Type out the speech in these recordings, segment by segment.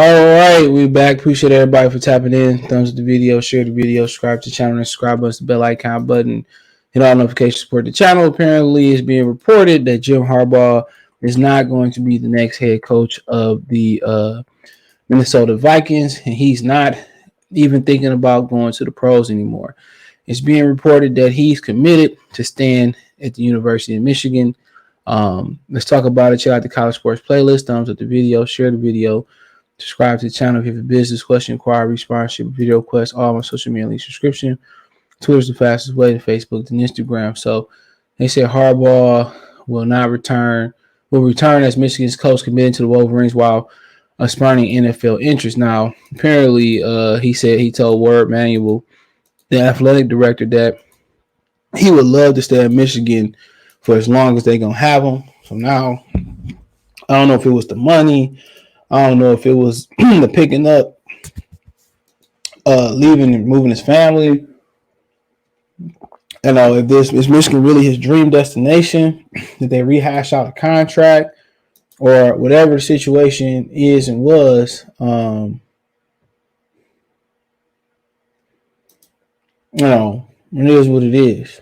All right, we back. Appreciate everybody for tapping in. Thumbs up the video, share the video, subscribe to the channel, and subscribe us the bell icon button. Hit all notifications, support the channel. Apparently, it's being reported that Jim Harbaugh is not going to be the next head coach of the Minnesota Vikings, and he's not even thinking about going to the pros anymore. It's being reported that he's committed to staying at the University of Michigan. Let's talk about it. Check out the College Sports playlist. Thumbs up the video, share the video. Subscribe to the channel if you have a business question, inquiry, sponsorship, video request, all my social media link subscription. Twitter's the fastest way to Facebook and Instagram. So they said Harbaugh will return as Michigan's coach committed to the Wolverines while spurning NFL interest. Now, apparently, he told Word Manual, the athletic director, that he would love to stay at Michigan for as long as they're going to have him. So now, I don't know if it was the money. I don't know if it was the picking up, leaving and moving his family. You know, if this is Michigan really his dream destination, that they rehash out a contract or whatever the situation is and was. You know, it is what it is.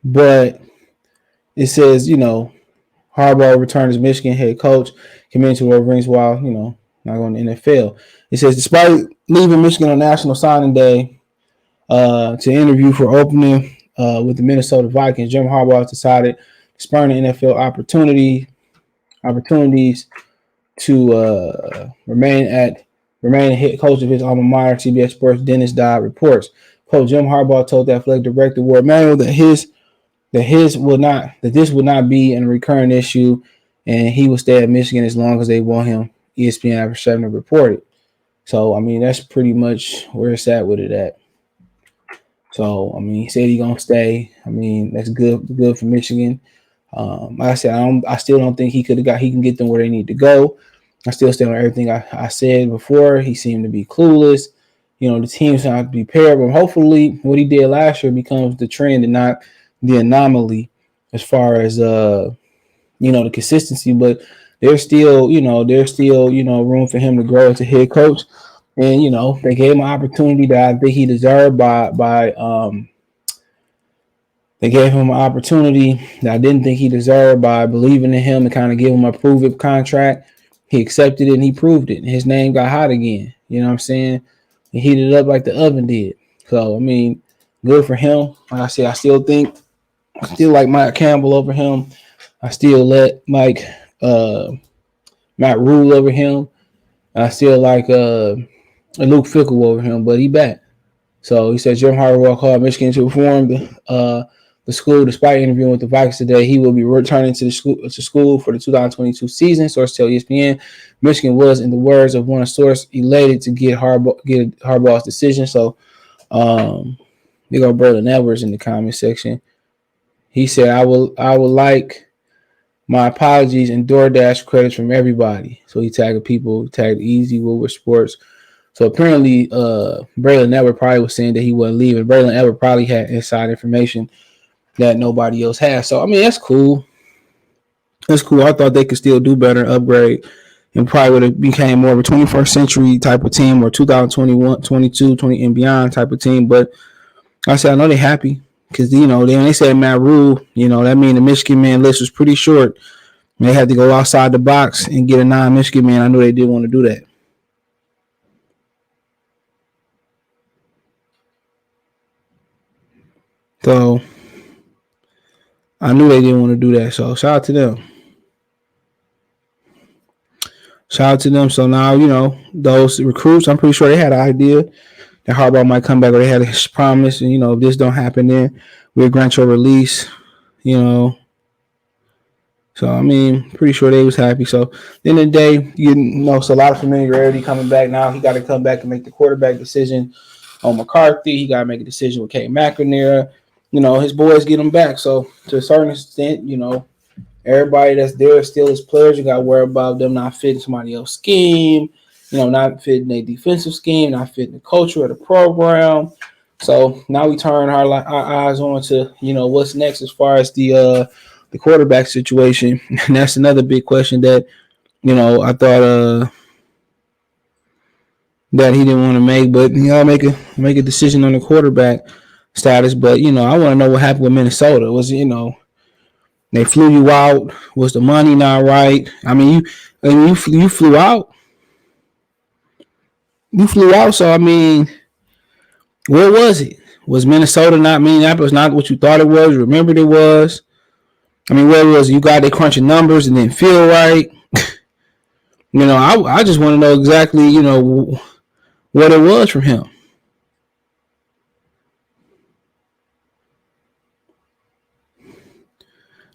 But it says, Harbaugh returned as Michigan head coach, committed to Wolverines while, not going to the NFL. It says, despite leaving Michigan on National Signing Day to interview for opening with the Minnesota Vikings, Jim Harbaugh has decided to spurn the NFL opportunities to remain a head coach of his alma mater. CBS Sports' Dennis Dodd reports. Quote, Jim Harbaugh told the athletic director Ward Manuel that this would not be a recurring issue, and he will stay at Michigan as long as they want him. ESPN after 7 reported. So I mean, that's pretty much where it's at with it at. So I mean, he said he's gonna stay. I mean, that's good for Michigan. Like I said, I still don't think he can get them where they need to go. I still stand on everything I said before. He seemed to be clueless. The team's not to be paired, but hopefully what he did last year becomes the trend and not the anomaly as far as the consistency. But there's still room for him to grow as a head coach. And they gave him an opportunity that I think he deserved they gave him an opportunity that I didn't think he deserved by believing in him and kind of giving him a prove-it contract. He accepted it and he proved it. And his name got hot again. You know what I'm saying? He heated it up like the oven did. So, I mean, good for him. Like I said, I still like Mike Campbell over him. I still let Matt Rule over him. I still like Luke Fickell over him, but he back. So he said Jim Harbaugh called Michigan to reform the school. Despite interviewing with the Vikings today, he will be returning to school for the 2022 season. Sources tell ESPN Michigan was, in the words of one source, elated to get Harbaugh's decision. So they go Berlin Edwards in the comment section. He said, I would like my apologies and DoorDash credits from everybody. So he tagged Easy Woodward Sports. So apparently Braylon Edwards probably was saying that he wasn't leaving. Braylon Edwards probably had inside information that nobody else has. So, I mean, that's cool. That's cool. I thought they could still do better, upgrade, and probably would have became more of a 21st century type of team or 2021, 22, 20 and beyond type of team. But I said, I know they're happy because, they said Matt Rule, that means the Michigan man list was pretty short. They had to go outside the box and get a non-Michigan man. I knew they didn't want to do that. So I knew they didn't want to do that. So shout out to them. So now, those recruits, I'm pretty sure they had an idea that Harbaugh might come back, or they had a promise. And, if this don't happen, then we'll grant your release, So, I mean, pretty sure they was happy. So, at the end of the day, it's a lot of familiarity coming back now. He got to come back and make the quarterback decision on McCarthy. He got to make a decision with Kate McInerney. His boys get him back. So, to a certain extent, everybody that's there still is players. You got to worry about them not fitting somebody else's scheme, not fitting a defensive scheme, not fitting the culture of the program. So now we turn our eyes on to, what's next as far as the quarterback situation. And that's another big question that, I thought that he didn't want to make, but make a decision on the quarterback status. But I want to know what happened with Minnesota. Was they flew you out? Was the money not right? I mean, you flew out. You flew out. So I mean, where was it? Was Minnesota not Minneapolis not what you thought it was? You remembered it was? I mean, where was it? You got they crunching numbers and didn't feel right? I just want to know exactly what it was from him.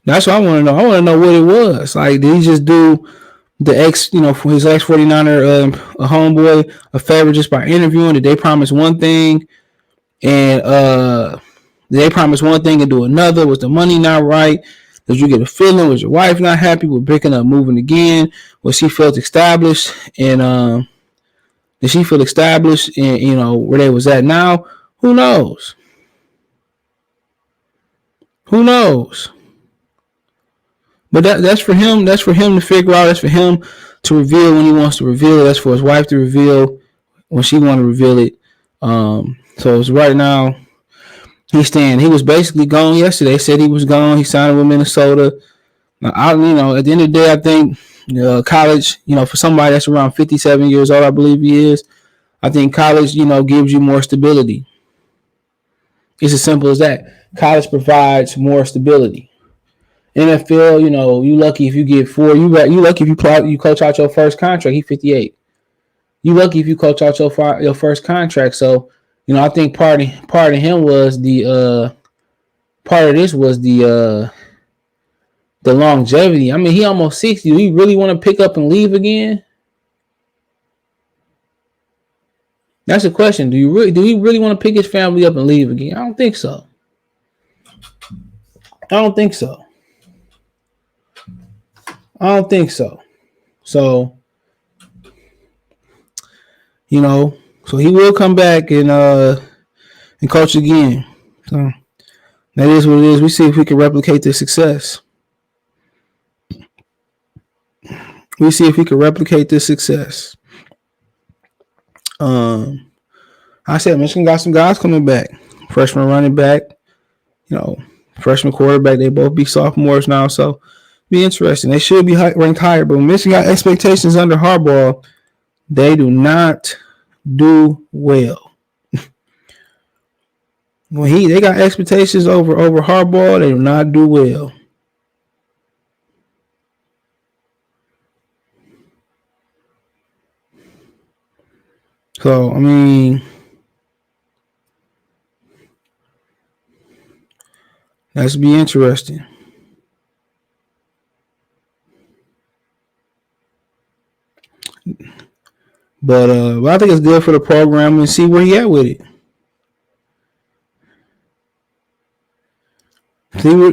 That's what I want to know. I want to know what it was. Like, did he just do for his ex 49er a homeboy a favor just by interviewing? Did they promise one thing and they promised one thing and do another? Was the money not right? Did you get a feeling? Was your wife not happy with picking up moving again? Was she felt established and did she feel established in where they was at now? Who knows? Who knows? But that's for him. That's for him to figure out. That's for him to reveal when he wants to reveal it. That's for his wife to reveal when she want to reveal it. So it's right now. He's staying. He was basically gone yesterday. They said he was gone. He signed with Minnesota. Now, at the end of the day, I think college. For somebody that's around 57 years old, I believe he is. I think college, gives you more stability. It's as simple as that. College provides more stability. NFL, you lucky if you get 4. You lucky if you coach out your first contract. He's 58. You lucky if you coach out your first contract. So, I think part of him was part of this was the longevity. I mean, he almost 60. Do you really want to pick up and leave again? That's the question. Do he really want to pick his family up and leave again? I don't think so. I don't think so. So, so he will come back and coach again. So that is what it is. We see if we can replicate this success. I said Michigan got some guys coming back. Freshman running back, freshman quarterback. They both be sophomores now, so be interesting. They should be ranked higher, but when Michigan got expectations under Harbaugh, they do not do well. When they got expectations over Harbaugh, they do not do well. So I mean, that's be interesting. But I think it's good for the program and see where he at with it.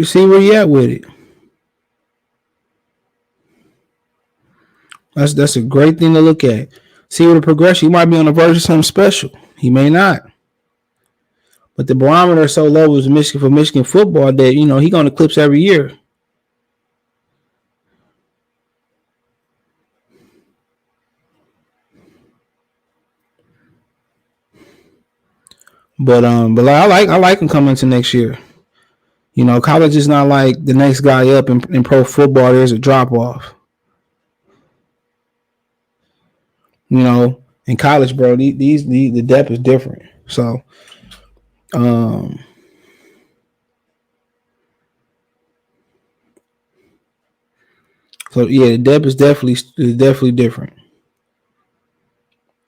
See where he at with it. That's a great thing to look at. See where the progression. He might be on the verge of something special. He may not. But the barometer is so low with Michigan football that he going to clips every year. But I like him coming into next year. College is not like the next guy up in pro football. There's a drop off. In college, bro, the depth is different. So, so yeah, the depth is definitely different.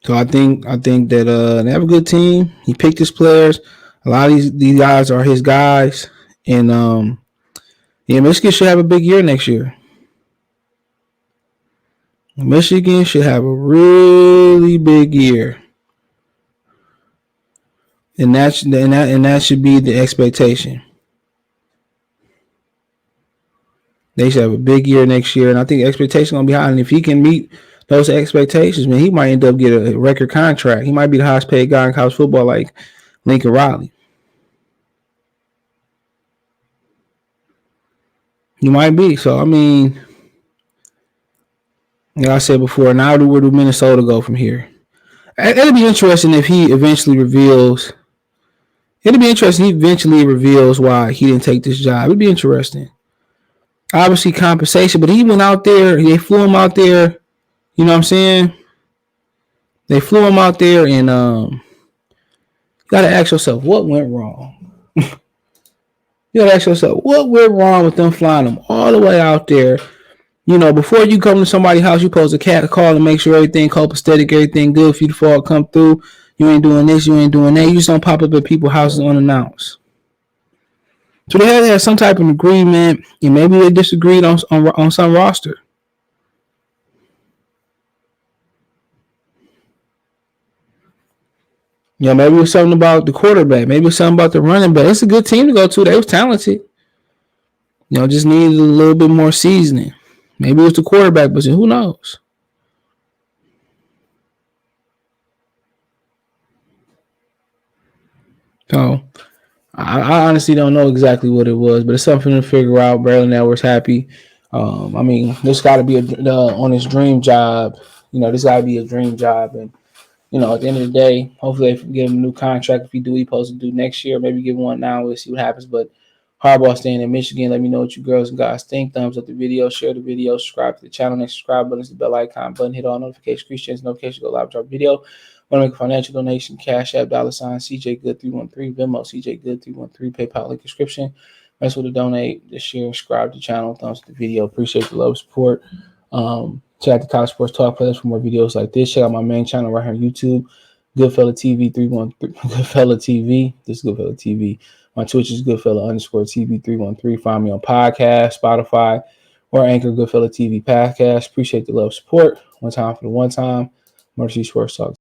So I think that they have a good team. He picked his players. A lot of these guys are his guys, and Michigan should have a big year next year. Michigan should have a really big year, and that should be the expectation. They should have a big year next year, and I think the expectation gonna be high. And if he can meet those expectations, man, he might end up getting a record contract. He might be the highest paid guy in college football, like Lincoln Riley. He might be. So I mean, like I said before, now where do Minnesota go from here? It'll be interesting if he eventually reveals. It'll be interesting. He eventually reveals why he didn't take this job. It'd be interesting. Obviously, compensation, but he went out there. They flew him out there. You know what I'm saying? They flew him out there, and you gotta ask yourself what went wrong. You gotta ask yourself what went wrong with them flying them all the way out there. You know, before you come to somebody's house, you supposed to call and make sure everything copacetic, everything good for you to come through. You ain't doing this, you ain't doing that. You just don't pop up at people's houses unannounced. So they had to have some type of agreement, and maybe they disagreed on some roster. You know, maybe it was something about the quarterback. Maybe it was something about the running back. It's a good team to go to. They was talented. You know, just needed a little bit more seasoning. Maybe it was the quarterback position. Who knows? So I honestly don't know exactly what it was, but it's something to figure out. Braylon Edwards happy. I mean, this got to be on his dream job. You know, this got to be a dream job, and you know, at the end of the day, hopefully they give him a new contract. If he do, he supposed to do next year. Maybe give him one now. We'll see what happens. But Harbaugh staying in Michigan. Let me know what you girls and guys think. Thumbs up the video, share the video, subscribe to the channel. Next subscribe button is the bell icon button. Hit all notifications, create notifications, go live, drop video. Want to make a financial donation? Cash App, $ CJ Good 313, Venmo CJ Good 313, PayPal link description. Thanks for the donate, the share, subscribe to the channel, thumbs up the video. Appreciate the love, support. Check out the College Sports Talk playlist for more videos like this. Check out my main channel right here on YouTube, Goodfella TV 313. Goodfella TV. This is Goodfella TV. My Twitch is Goodfella_TV 313. Find me on podcast, Spotify, or Anchor Goodfella TV podcast. Appreciate the love, support. One time for the one time. Mercy Sports Talk.